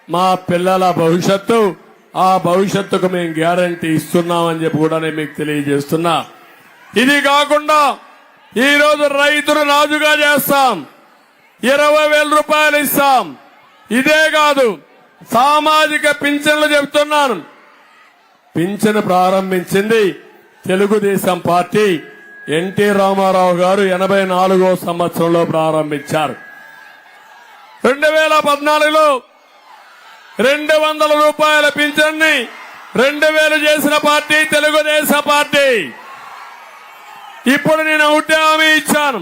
మా పిల్లల భవిష్యత్తు, ఆ భవిష్యత్తుకు మేము గ్యారంటీ ఇస్తున్నామని చెప్పి కూడా నేను మీకు తెలియజేస్తున్నా. ఇది కాకుండా ఈ రోజు రైతును రాజుగా చేస్తాం, 20,000 రూపాయలు ఇస్తాం. ఇదే కాదు, సామాజిక పింఛన్లు చెబుతున్నాను. పింఛను ప్రారంభించింది తెలుగుదేశం పార్టీ. ఎన్టీ రామారావు గారు 84వ సంవత్సరంలో ప్రారంభించారు. 2014లో 200 రూపాయల పింఛన్ని 2000 చేసిన పార్టీ తెలుగుదేశం పార్టీ. ఇప్పుడు నేను ఒకటే హామీ ఇచ్చాను,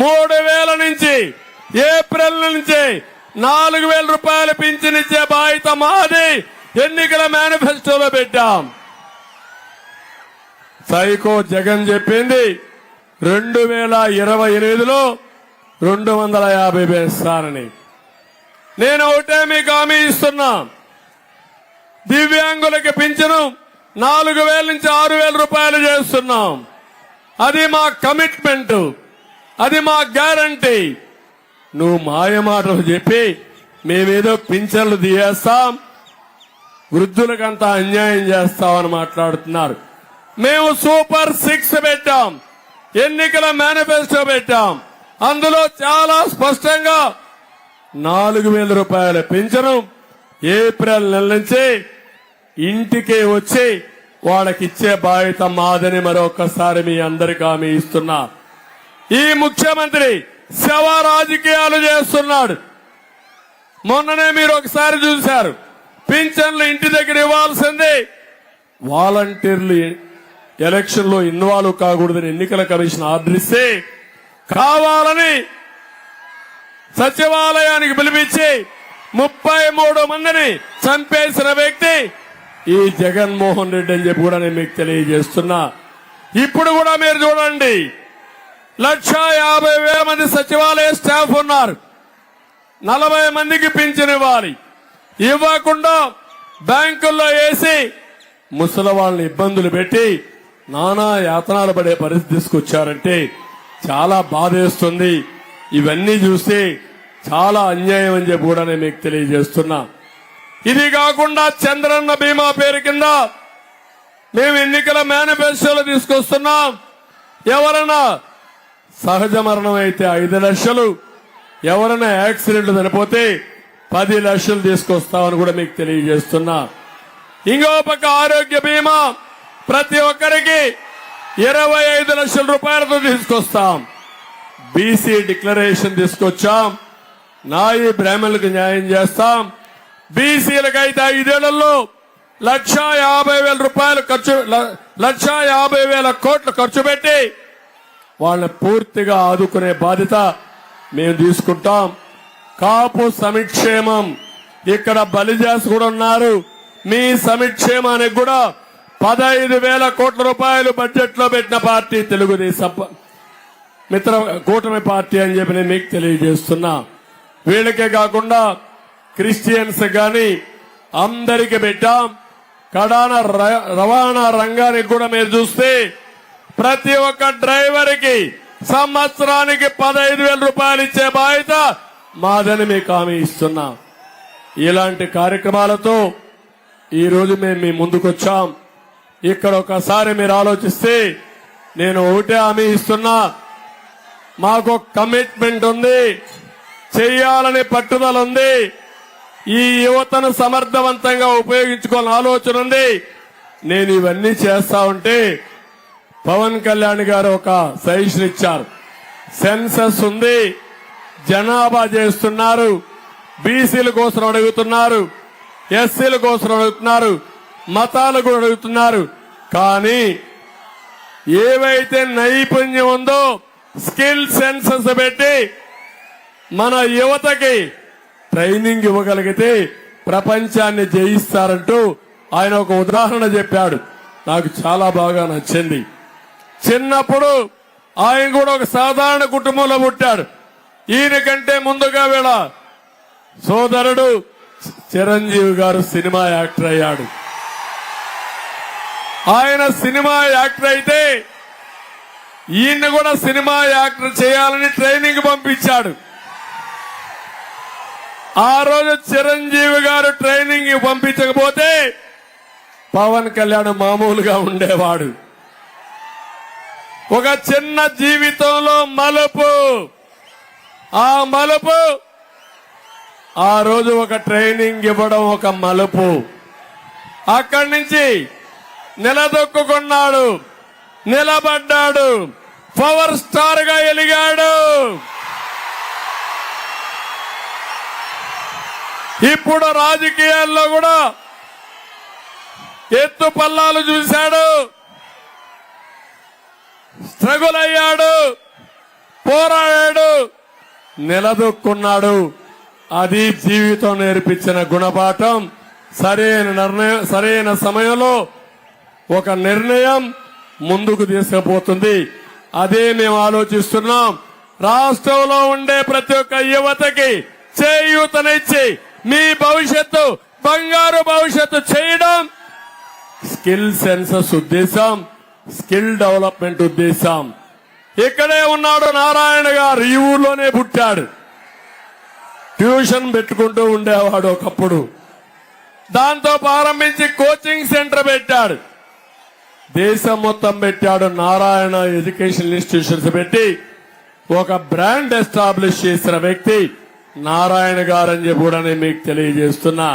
3000 నుంచి ఏప్రిల్ నుంచి 4000 రూపాయల పింఛన్ ఇచ్చే బాధ్యత మాది. ఎన్నికల మేనిఫెస్టోలో పెట్టాం. సైకో జగన్ చెప్పింది 2028లో 250 వేస్తానని. నేను ఒకటే మీకు హామీ ఇస్తున్నా, దివ్యాంగులకి పింఛను 4000 నుంచి 6000 రూపాయలు చేస్తున్నాం. అది మా కమిట్మెంట్, అది మా గ్యారంటీ. నువ్వు మాయమాటలు చెప్పి మేమేదో పింఛన్లు తీయేస్తాం, వృద్ధులకంతా అన్యాయం చేస్తామని మాట్లాడుతున్నారు. మేము సూపర్ 6 పెట్టాం, ఎన్నికల మేనిఫెస్టో పెట్టాం. అందులో చాలా స్పష్టంగా 4000 రూపాయల పింఛను ఏప్రిల్ నెల నుంచి ఇంటికే వచ్చి వాళ్ళకిచ్చే బాధ్యత మాదని మరొకసారి మీ అందరికీ హామీ ఇస్తున్నా. ఈ ముఖ్యమంత్రి శవ రాజకీయాలు చేస్తున్నాడు. మొన్ననే మీరు ఒకసారి చూశారు, పింఛన్లు ఇంటి దగ్గర ఇవ్వాల్సింది వాలంటీర్లు ఎలక్షన్ లో ఇన్వాల్వ్ కాకూడదని ఎన్నికల కమిషన్ ఆర్డర్ ఇస్తే కావాలని సచివాలయానికి పిలిపించి 33 మందిని చంపేసిన వ్యక్తి ఈ జగన్మోహన్ రెడ్డి అని చెప్పి కూడా నేను మీకు తెలియజేస్తున్నా. ఇప్పుడు కూడా మీరు చూడండి, 150,000 మంది సచివాలయ స్టాఫ్ ఉన్నారు. 40 మందికి పింఛన్ ఇవ్వాలి, ఇవ్వకుండా బ్యాంకుల్లో వేసి ముసలి వాళ్ళని ఇబ్బందులు పెట్టి నానా యాతనాలు పడే పరిస్థితి తీసుకొచ్చారంటే చాలా బాధేస్తుంది. ఇవన్నీ చూస్తే చాలా అన్యాయం అని చెప్పి కూడా నేను మీకు తెలియజేస్తున్నా. ఇది కాకుండా చంద్రన్న బీమా పేరు కింద మేము ఎన్నికల మేనిఫెస్టోలో తీసుకొస్తున్నాం. ఎవరైనా సహజ మరణం అయితే 5 లక్షలు, ఎవరైనా యాక్సిడెంట్ చనిపోతే 10 లక్షలు తీసుకొస్తామని కూడా మీకు తెలియజేస్తున్నా. ఇంకో పక్క ఆరోగ్య బీమా ప్రతి ఒక్కరికి 25 లక్షల రూపాయలతో తీసుకొస్తాం. బీసీ డిక్లరేషన్ తీసుకొచ్చాం. నాయి బ్రాహ్మణులకు న్యాయం చేస్తాం. బీసీలకైతే 5 ఏళ్లలో 150,000 రూపాయలు ఖర్చు, 150,000 కోట్లు ఖర్చు పెట్టి వాళ్ళని పూర్తిగా ఆదుకునే బాధ్యత మేము తీసుకుంటాం. కాపు సంక్షేమం, ఇక్కడ బలిజాస్ కూడా ఉన్నారు. మీ సంక్షేమానికి కూడా 15,000 కోట్ల రూపాయలు బడ్జెట్ లో పెట్టిన పార్టీ తెలుగుదేశం మిత్ర కూటమి పార్టీ అని చెప్పి నేను మీకు తెలియజేస్తున్నా. వీళ్ళకే కాకుండా క్రిస్టియన్స్ గాని అందరికి పెట్టాం. కడాన రవాణా రంగానికి కూడా మీరు చూస్తే ప్రతి ఒక్క డ్రైవర్ కి సంవత్సరానికి 15,000 రూపాయలు ఇచ్చే బాధ్యత మాదని మీకు హామీ ఇస్తున్నా. ఇలాంటి కార్యక్రమాలతో ఈ రోజు మేము మీ ముందుకొచ్చాం. ఇక్కడ ఒకసారి మీరు ఆలోచిస్తే నేను ఒకటే హామీ ఇస్తున్నా, మాకు కమిట్మెంట్ ఉంది, చేయాలని పట్టుదల ఉంది, ఈ యువతను సమర్థవంతంగా ఉపయోగించుకోవాలని ఆలోచన ఉంది. నేను ఇవన్నీ చేస్తా ఉంటే పవన్ కళ్యాణ్ గారు ఒక సజెషన్ ఇచ్చారు. సెన్సస్ ఉంది, జనాభా చేస్తున్నారు, బీసీల కోసం అడుగుతున్నారు, ఎస్సీల కోసం అడుగుతున్నారు, మతాలు కూడా అడుగుతున్నారు. కానీ ఏవైతే నైపుణ్యం ఉందో స్కిల్ సెన్సస్ పెట్టి మన యువతకి ట్రైనింగ్ ఇవ్వగలిగితే ప్రపంచాన్ని జయిస్తారంటూ ఆయన ఒక ఉదాహరణ చెప్పాడు. నాకు చాలా బాగా నచ్చింది. చిన్నప్పుడు ఆయన కూడా ఒక సాధారణ కుటుంబంలో పుట్టాడు. ఈయన కంటే ముందుగా వీళ్ళ సోదరుడు చిరంజీవి గారు సినిమా యాక్టర్ అయ్యాడు. ఆయన సినిమా యాక్టర్ అయితే ఈయన్ని కూడా సినిమా యాక్టర్ చేయాలని ట్రైనింగ్ పంపించాడు. ఆ రోజు చిరంజీవి గారు ట్రైనింగ్ పంపించకపోతే పవన్ కళ్యాణ్ మామూలుగా ఉండేవాడు. ఒక చిన్న జీవితంలో మలుపు, ఆ మలుపు ఆ రోజు ఒక ట్రైనింగ్ ఇవ్వడం ఒక మలుపు. అక్కడి నుంచి నిలదొక్కున్నాడు, నిలబడ్డాడు, పవర్ స్టార్ గా ఎలిగాడు. ఇప్పుడు రాజకీయాల్లో కూడా ఎత్తు పల్లాలు చూశాడు, స్ట్రగుల్ అయ్యాడు, పోరాడాడు, నిలదొక్కున్నాడు. అది జీవితం నేర్పించిన గుణపాఠం. సరైన సమయంలో ఒక నిర్ణయం ముందుకు తీసుకుపోతుంది. అదే మేము ఆలోచిస్తున్నాం. రాష్ట్రంలో ఉండే ప్రతి ఒక్క యువతకి చేయూతనిచ్చి మీ భవిష్యత్తు బంగారు భవిష్యత్తు చేయడం స్కిల్ సెన్సస్ ఉద్దేశం, స్కిల్ డెవలప్మెంట్ ఉద్దేశం. ఇక్కడే ఉన్నాడు నారాయణ గారు, ఈ ఊర్లోనే పుట్టాడు. ట్యూషన్ పెట్టుకుంటూ ఉండేవాడు ఒకప్పుడు. దాంతో ప్రారంభించి కోచింగ్ సెంటర్ పెట్టాడు. దేశం మొత్తం పెట్టాడు. నారాయణ ఎడ్యుకేషన్ ఇన్స్టిట్యూషన్స్ పెట్టి ఒక బ్రాండ్ ఎస్టాబ్లిష్ చేసిన వ్యక్తి నారాయణ గారని చెప్పి కూడా నేను మీకు తెలియజేస్తున్నా.